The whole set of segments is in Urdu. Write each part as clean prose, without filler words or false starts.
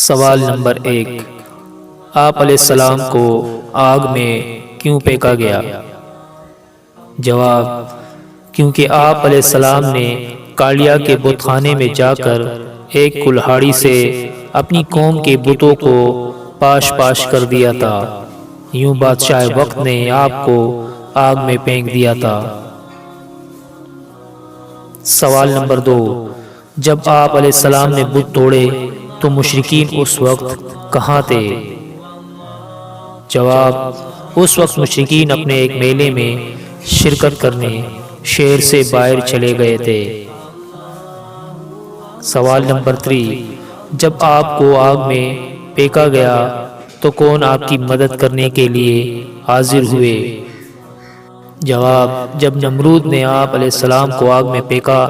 سوال نمبر 1، آپ علیہ السلام کو آگ میں کیوں پھینکا گیا؟ جواب، کیونکہ آپ علیہ السلام نے کالیا کے بت خانے میں جا کر ایک کلہاڑی سے اپنی قوم کے بتوں کو پاش پاش کر دیا تھا، یوں بادشاہ وقت نے آپ کو آگ میں پھینک دیا تھا۔ سوال نمبر 2، جب آپ علیہ السلام نے بت توڑے تو مشرکین اس وقت کہاں تھے؟ جواب، اس وقت مشرکین اپنے ایک میلے میں شرکت کرنے شہر سے باہر چلے گئے تھے۔ سوال نمبر 3، جب آپ کو آگ میں پھینکا گیا تو کون آپ کی مدد کرنے کے لیے حاضر ہوئے؟ جواب، جب نمرود نے آپ علیہ السلام کو آگ میں پھینکا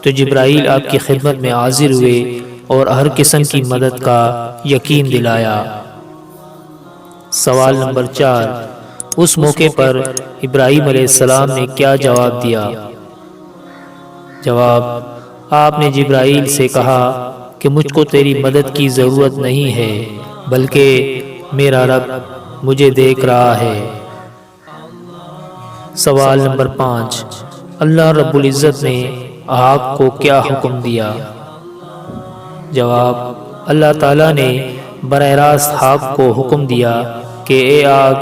تو جبرائیل آپ کی خدمت میں حاضر ہوئے اور ہر قسم کی مدد کا یقین دلایا۔ سوال نمبر 4، اس موقع پر ابراہیم علیہ السلام نے کیا جواب دیا؟ جواب، آپ نے جبرائیل سے کہا کہ مجھ کو تیری مدد کی ضرورت نہیں ہے، بلکہ میرا رب مجھے دیکھ رہا ہے۔ سوال نمبر 5، اللہ رب العزت نے آگ کو کیا حکم دیا؟ جواب، اللہ تعالیٰ نے براہ راست آگ کو حکم دیا کہ اے آگ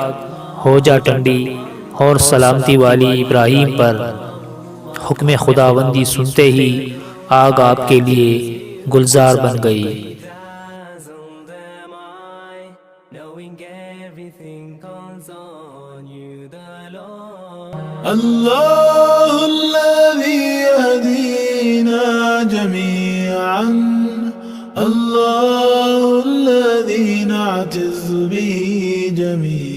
ہو جا ٹھنڈی، اور سلامتی والی ابراہیم پر۔ حکم خداوندی سنتے ہی آگ آپ کے لیے گلزار بن گئی۔ اللہ الذی یہدینا جمیعا، اللہ الذی نعتز به جمیعا۔